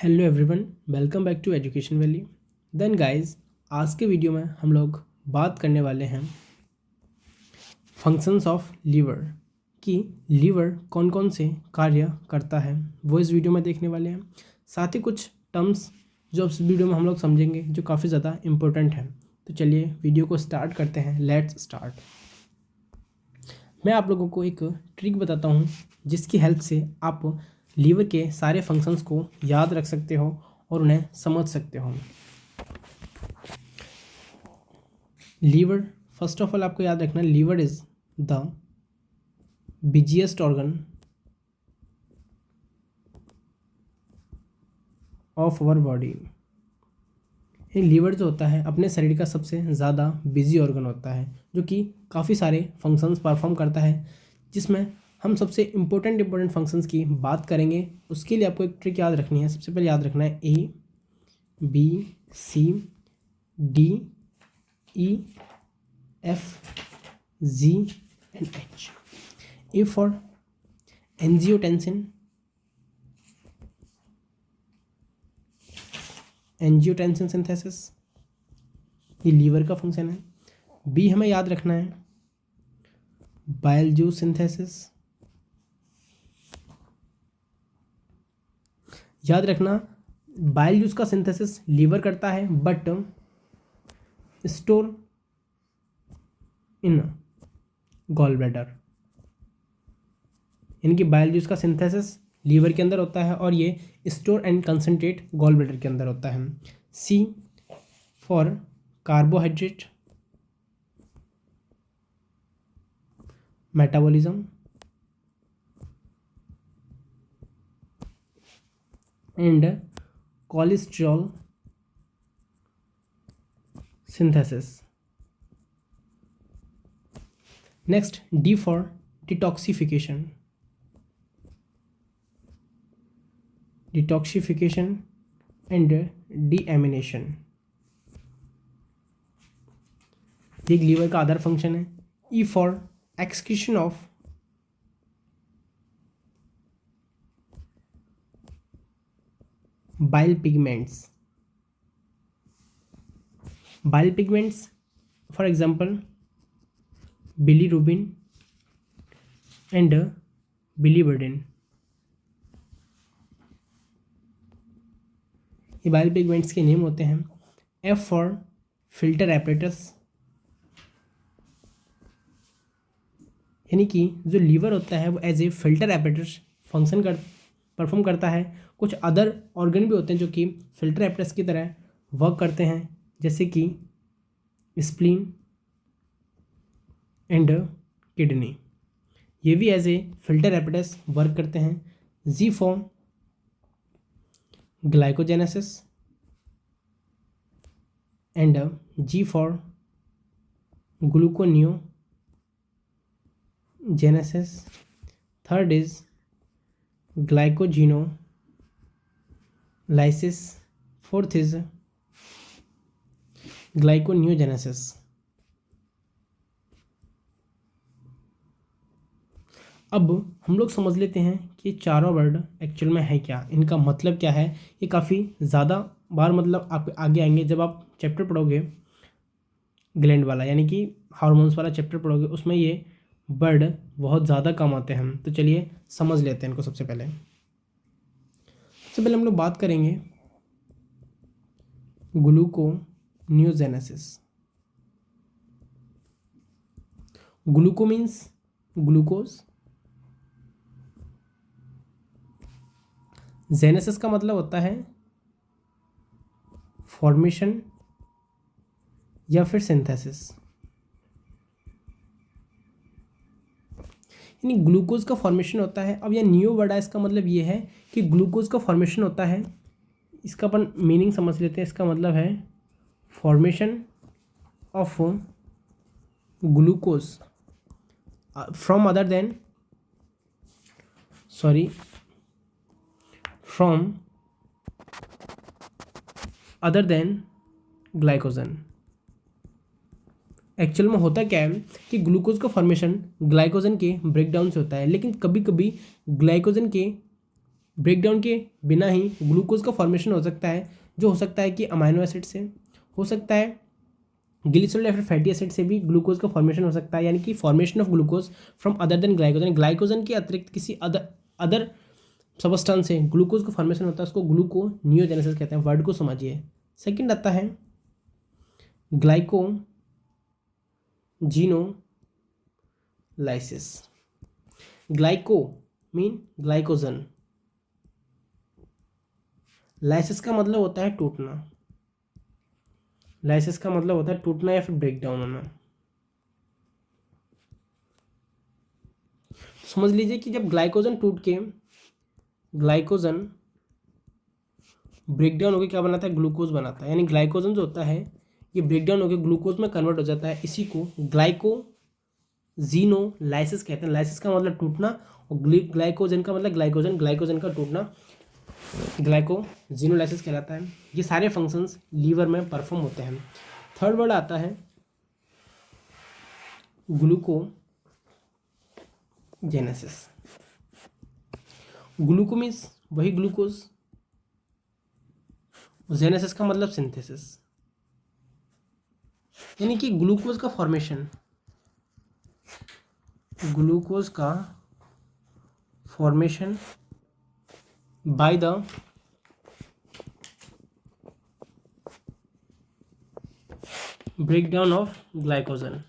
Hello everyone, welcome back to Education Valley. Then guys, आज के video में हम लोग बात करने वाले हैं फंक्शंस ऑफ लीवर कि लीवर कौन कौन से कार्य करता है, वो इस वीडियो में देखने वाले हैं। साथ ही कुछ टर्म्स जो इस वीडियो में हम लोग समझेंगे जो काफ़ी ज़्यादा इम्पोर्टेंट हैं। तो चलिए वीडियो को स्टार्ट करते हैं। Let's start. मैं आप लोगों को एक ट्रिक बताता हूँ जिसकी हेल्प से आप लीवर के सारे फंक्शंस को याद रख सकते हो और उन्हें समझ सकते हो। लीवर, फर्स्ट ऑफ ऑल आपको याद रखना, liver is the busiest organ of our body. ये लीवर जो होता है अपने शरीर का सबसे ज़्यादा बिजी ऑर्गन होता है जो कि काफ़ी सारे फंक्शंस परफॉर्म करता है, जिसमें हम सबसे इम्पोर्टेंट फंक्शंस की बात करेंगे। उसके लिए आपको एक ट्रिक याद रखनी है। सबसे पहले याद रखना है ABCDEFGH। A for angiotensin synthesis, ये लीवर का फंक्शन है। बी हमें याद रखना है बाइल जूस सिंथेसिस। याद रखना बाइल जूस का सिंथेसिस लीवर करता है but store in gall bladder, यानी कि बाइल जूस का सिंथेसिस लीवर के अंदर होता है और ये store and concentrate gall bladder के अंदर होता है। C for carbohydrate metabolism and cholesterol synthesis. Next, D for detoxification and deamination। ये लीवर का अदर फंक्शन है। E for excretion of bile pigments। Bile pigments for example bilirubin and biliverdin. ये bile pigments के name होते हैं। F for filter apparatus, यानी कि जो लीवर होता है वो as a filter apparatus perform करता है। कुछ अदर ऑर्गन भी होते हैं जो कि फिल्टर एपरेटस की तरह वर्क करते हैं, जैसे कि स्प्लीन एंड किडनी, ये भी as a filter apparatus work करते हैं। G for glycogenesis and G for gluconeogenesis. Third is glycogenolysis. Fourth is glyconeogenesis. अब हम लोग समझ लेते हैं कि ये चारों वर्ड एक्चुअल में है क्या, इनका मतलब क्या है। ये काफ़ी ज़्यादा बार मतलब आप आगे आएंगे जब आप चैप्टर पढ़ोगे ग्लैंड वाला, यानी कि हार्मोन्स वाला चैप्टर पढ़ोगे, उसमें ये वर्ड बहुत ज़्यादा कम आते हैं। तो चलिए समझ लेते हैं इनको। सबसे पहले हम लोग बात करेंगे ग्लूकोनियोजेनेसिस। ग्लूको मीन्स ग्लूकोज, जेनेसिस का मतलब होता है फॉर्मेशन या फिर सिंथेसिस, यानी ग्लूकोज का फॉर्मेशन होता है। अब यह नियो वर्ड है, इसका मतलब ये है कि ग्लूकोज का फॉर्मेशन होता है। इसका अपन मीनिंग समझ लेते हैं। इसका मतलब है formation of glucose from other than glycogen. Actual में होता क्या है कि ग्लूकोज का फॉर्मेशन ग्लाइकोजन के ब्रेकडाउन से होता है, लेकिन कभी कभी ग्लाइकोजन के ब्रेकडाउन के बिना ही ग्लूकोज का फॉर्मेशन हो सकता है, जो हो सकता है कि अमाइनो एसिड से, हो सकता है ग्लिसरॉल या फिर फैटी एसिड से भी ग्लूकोज का फॉर्मेशन हो सकता है, यानी कि formation of glucose from other than glycogen, glycogen के अतिरिक्त किसी अदर सबस्टेंस से ग्लूकोज का फॉर्मेशन होता है, उसको ग्लूकोनियोजेनेसिस कहते हैं। वर्ड को समझिए। सेकंड आता है glycogenolysis. Glyco mean glycogen, lysis का मतलब होता है टूटना, लाइसिस का मतलब होता है टूटना या फिर ब्रेकडाउन होना। समझ लीजिए कि जब ग्लाइकोजन टूट के ग्लाइकोजन ब्रेकडाउन होकर क्या बनाता है, ग्लूकोज बनाता है, यानी ग्लाइकोजन जो होता है ये ब्रेकडाउन होकर ग्लूकोज में कन्वर्ट हो जाता है। इसी को ग्लाइकोजीनोलाइसिस कहते हैं। लाइसिस का मतलब टूटना और ग्लाइकोजन का मतलब ग्लाइकोजन का टूटना ग्लाइकोजीनोलाइसिस कहलाता है। ये सारे फंक्शंस लीवर में परफॉर्म होते हैं। थर्ड वर्ड आता है ग्लूकोजेनेसिस। ग्लूको मीन्स वही ग्लूकोज, जेनेसिस का मतलब सिंथेसिस, यानी कि ग्लूकोज का formation by the breakdown of glycogen.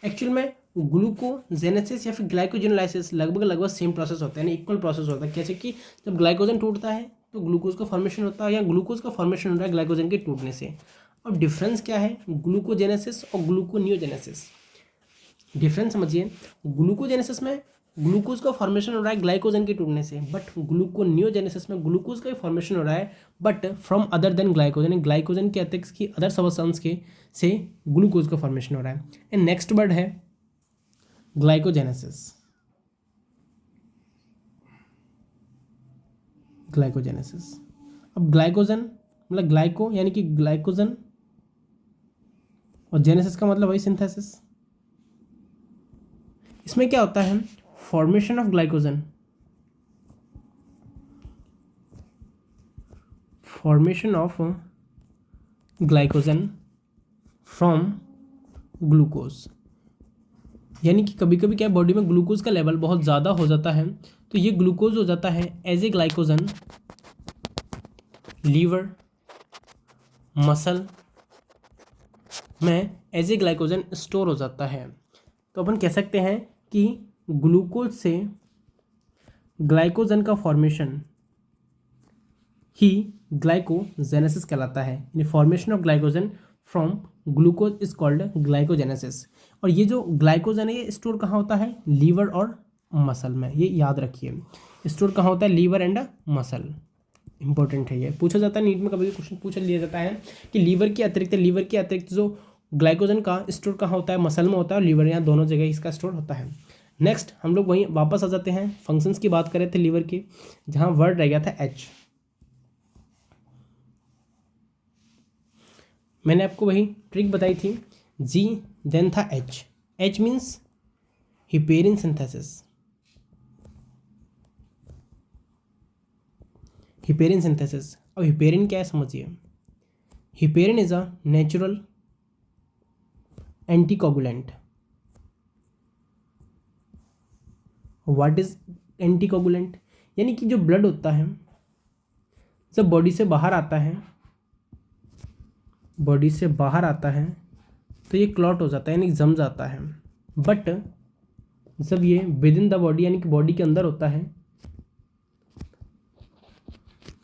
Actual में ग्लूकोजेनेसिस या फिर ग्लाइकोजेनोलाइसिस लगभग सेम प्रोसेस होता है, यानी इक्वल प्रोसेस होता है। कैसे कि जब ग्लाइकोजन टूटता है तो ग्लूकोज का फॉर्मेशन होता है, या ग्लूकोज का फॉर्मेशन होता है ग्लाइकोजन के टूटने से। अब डिफरेंस क्या है ग्लूकोजेनेसिस और ग्लूकोनियोजेनेसिस? डिफरेंस समझिए। ग्लूकोजेनेसिस में ग्लूकोज का फॉर्मेशन हो रहा है ग्लाइकोजन के टूटने से, बट ग्लूकोनियोजेनेसिस में ग्लूकोज का फॉर्मेशन हो रहा है but from other than glycogen, glycogen के अतिरिक्त की अदर सबस्टेंस के से ग्लूकोज का फॉर्मेशन हो रहा है। एंड नेक्स्ट वर्ड है ग्लाइकोजेनेसिस। ग्लाइकोजेनेसिस, अब ग्लाइकोजन मतलब ग्लाइको यानी कि ग्लाइकोजन, और जेनेसिस का मतलब वही सिंथेसिस। इसमें क्या होता है, formation of glycogen, formation of glycogen from glucose, यानी कि कभी कभी क्या बॉडी में ग्लूकोज का लेवल बहुत ज़्यादा हो जाता है, तो ये ग्लूकोज हो जाता है as a glycogen liver muscle में एज ए ग्लाइकोजन स्टोर हो जाता है। तो अपन कह सकते हैं कि ग्लूकोज से ग्लाइकोजन का फॉर्मेशन ही ग्लाइकोजेनेसिस कहलाता है, यानी formation of glycogen from glucose is called glycogenesis. और ये जो ग्लाइकोजन है ये स्टोर कहाँ होता है, लीवर और मसल में, ये याद रखिए। स्टोर कहाँ होता है, लीवर एंड मसल। इंपॉर्टेंट है, ये पूछा जाता है नीट में, कभी क्वेश्चन पूछ लिया जाता है कि लीवर के अतिरिक्त जो ग्लाइकोजन का स्टोर कहाँ होता है, मसल में होता है और लीवर, यहाँ दोनों जगह इसका स्टोर होता है। नेक्स्ट हम लोग वहीं वापस आ जाते हैं, फंक्शंस की बात कर रहे थे लीवर की, जहाँ वर्ड रह गया था एच। मैंने आपको वही ट्रिक बताई थी, जी देन था H. H means heparin synthesis. Heparin synthesis, अब हिपेरिन क्या है समझिए। Heparin is a natural anticoagulant. What is anticoagulant, यानी कि जो ब्लड होता है जब बॉडी से बाहर आता है, बॉडी से बाहर आता है तो ये क्लॉट हो जाता है, यानी जम जाता है। बट जब ये विद इन द बॉडी यानी कि बॉडी के अंदर होता है,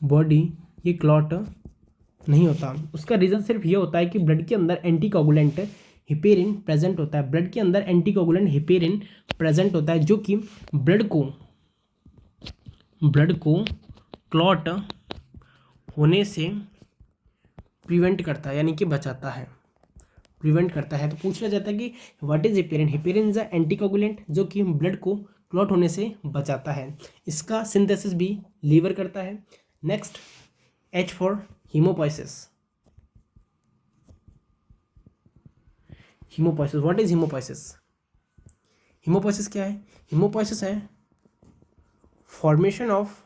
बॉडी ये क्लॉट नहीं होता। उसका रीज़न सिर्फ ये होता है कि ब्लड के अंदर एंटीकोगुलेंट हिपेरिन प्रेजेंट होता है। ब्लड के अंदर एंटीकोगुलेंट हिपेरिन प्रेजेंट होता है, जो कि ब्लड को क्लॉट होने से प्रिवेंट करता है, यानी कि बचाता है, प्रिवेंट करता है। तो पूछा जाता है कि what is heparin. Heparin is a anticoagulant जो कि ब्लड को क्लॉट होने से बचाता है। इसका सिंथेसिस भी लीवर करता है। Next H for haemopoiesis. Haemopoiesis, what is haemopoiesis. Haemopoiesis क्या है, हीमोपोइसिस है फॉर्मेशन ऑफ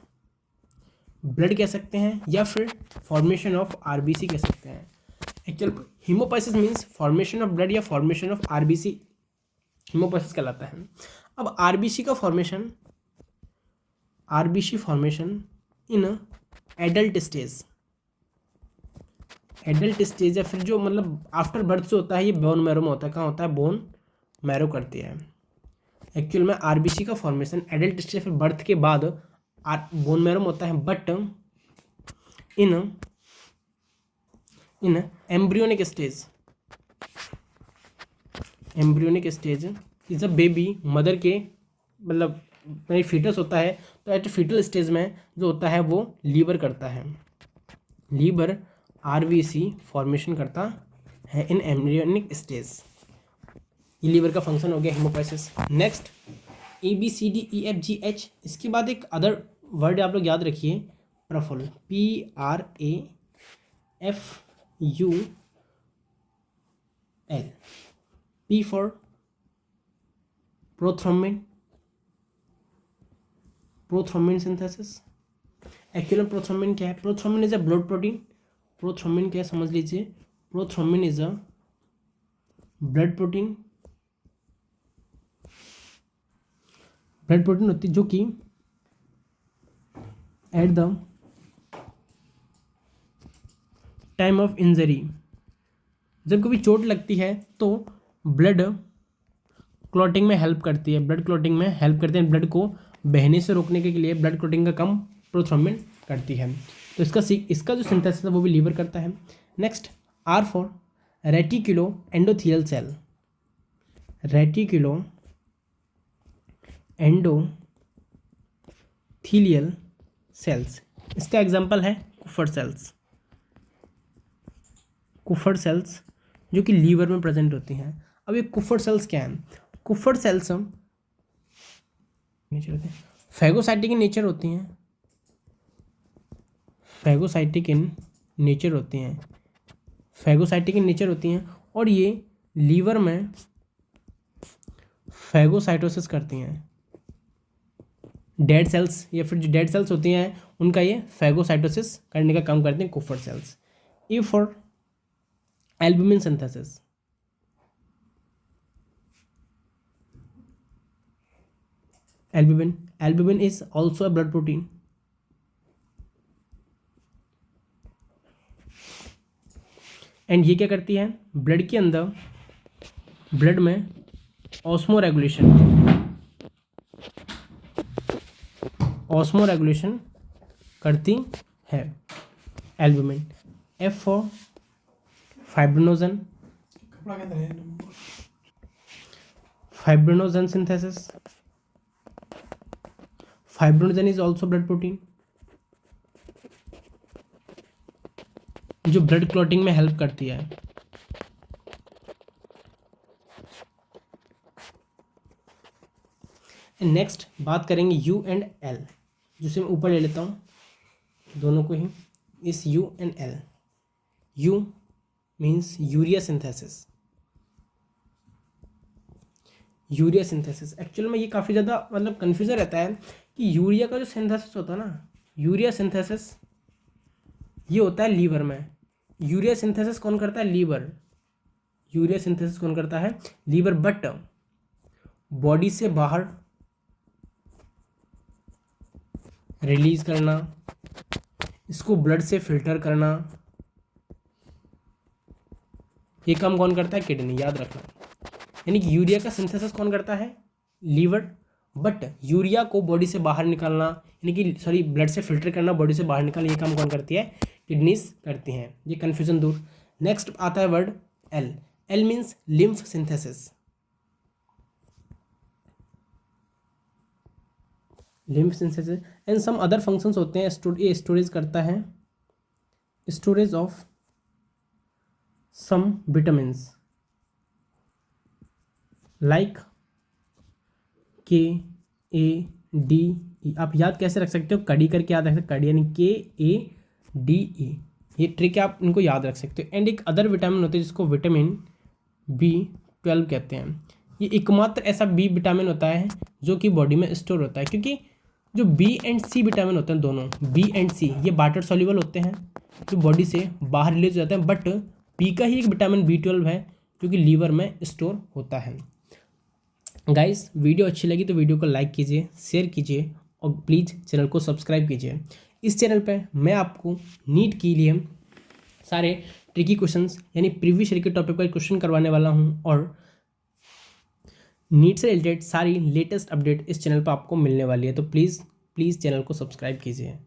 ब्लड कह सकते हैं या फिर फॉर्मेशन ऑफ आरबीसी कह सकते हैं। Actual haemopoiesis means formation of blood या फॉर्मेशन ऑफ आरबीसी हीमोपाइसिस कहलाता है। अब आरबीसी का formation, RBC formation in adult stage, adult stage या फिर जो मतलब आफ्टर बर्थ से होता है, ये बोन मैरो में होता है। कहाँ होता है? बोन मैरो करती है। एक्चुअल में आरबीसी का फॉर्मेशन एडल्ट स्टेज फिर बर्थ के बाद बोन मैरो में होता है, but in embryonic stage, embryonic stage is a baby, mother के मतलब फीटस होता है, तो एट फीटल स्टेज में जो होता है वो लीवर करता है, लीवर आरबीसी फॉर्मेशन करता है इन एम्ब्रियोनिक स्टेज। ये लीवर का फंक्शन हो गया हीमोपाइसिस। नेक्स्ट ABCDEFGH, इसके बाद एक अदर वर्ड आप लोग याद रखिए, Praful, PRAFUL, P for prothrombin, prothrombin synthesis. Actually prothrombin क्या है? Prothrombin is a blood protein. Prothrombin क्या है समझ लीजिए, prothrombin is a blood protein, blood protein होती है जो कि at the time of injury, जब कभी चोट लगती है तो ब्लड क्लॉटिंग में हेल्प करती है, ब्लड क्लॉटिंग में हेल्प करते हैं, ब्लड को बहने से रोकने के लिए ब्लड क्लॉटिंग का काम प्रोथ्रोम्बिन करती है। तो इसका जो सिंथेसिस है वो भी लीवर करता है। Next R for reticulo endothelial cell, reticulo endothelial cells, इसका एग्जांपल है कुफर सेल्स, कुफर सेल्स जो कि लीवर में प्रेजेंट होती हैं। अब ये कुफर सेल्स क्या हैं? Kupffer sales phagocytic in nature होती हैं, फैगोसाइटिक इन नेचर होती हैं, फैगोसाइटिक इन नेचर होती हैं और ये लीवर में फैगोसाइटोसिस करती हैं। डेड सेल्स या फिर जो डेड सेल्स होती हैं उनका ये फैगोसाइटोसिस करने का काम करते हैं Kupffer cells. E for albumin synthesis, albumin is also a blood protein, and ये क्या करती है? ब्लड के अंदर, ब्लड में ऑस्मो रेगुलेशन करती है albumin. F for fibrinogen, fibrinogen synthesis, fibrinogen is also blood protein जो ब्लड क्लॉटिंग में हेल्प करती है। नेक्स्ट बात करेंगे U एंड L, जिसे मैं ऊपर ले लेता हूँ दोनों को ही, इस U and L। U means urea synthesis, urea synthesis. Actual में ये काफ़ी ज़्यादा मतलब कन्फ्यूजन रहता है कि यूरिया का जो सिंथेसिस होता है ना, यूरिया सिंथेसिस ये होता है लीवर में। यूरिया सिंथेसिस कौन करता है? लीवर। यूरिया सिंथेसिस कौन करता है? लीवर। बट बॉडी से बाहर रिलीज करना, इसको ब्लड से फिल्टर करना, ये काम कौन करता है? किडनी। याद रखना, यानी कि यूरिया का सिंथेसिस कौन करता है? लीवर। बट यूरिया को बॉडी से बाहर निकालना, यानी कि ब्लड से फिल्टर करना, बॉडी से बाहर निकालना, ये काम कौन करती है? किडनीज करती हैं। ये कन्फ्यूजन दूर। नेक्स्ट आता है word L। L means lymph synthesis, lymph synthesis and some other functions होते हैं। स्टोरेज करता है, storage of some vitamins like KADE। आप याद कैसे रख सकते हो? कड़ी करके याद रख सकते हो, कड़ी यानी KADE। ये ट्रिक आप इनको याद रख सकते हो। एंड एक अदर विटामिन होते हैं जिसको विटामिन B12 कहते हैं। ये एकमात्र ऐसा बी विटामिन होता है जो कि बॉडी में स्टोर होता है, क्योंकि जो बी एंड सी विटामिन होते हैं दोनों, बी एंड सी, ये वाटर सॉल्युबल होते हैं, जो बॉडी से बाहर रिलीज हो जाते हैं, बट बी का ही एक विटामिन B12 है जो कि लीवर में स्टोर होता है। गाइस वीडियो अच्छी लगी तो वीडियो को लाइक कीजिए, शेयर कीजिए और प्लीज़ चैनल को सब्सक्राइब कीजिए। इस चैनल पे मैं आपको नीट के लिए सारे ट्रिकी क्वेश्चंस यानी प्रीवियस ईयर के टॉपिक पर क्वेश्चन करवाने वाला हूँ और नीट से रिलेटेड सारी लेटेस्ट अपडेट इस चैनल पर आपको मिलने वाली है। तो प्लीज़ चैनल को सब्सक्राइब कीजिए।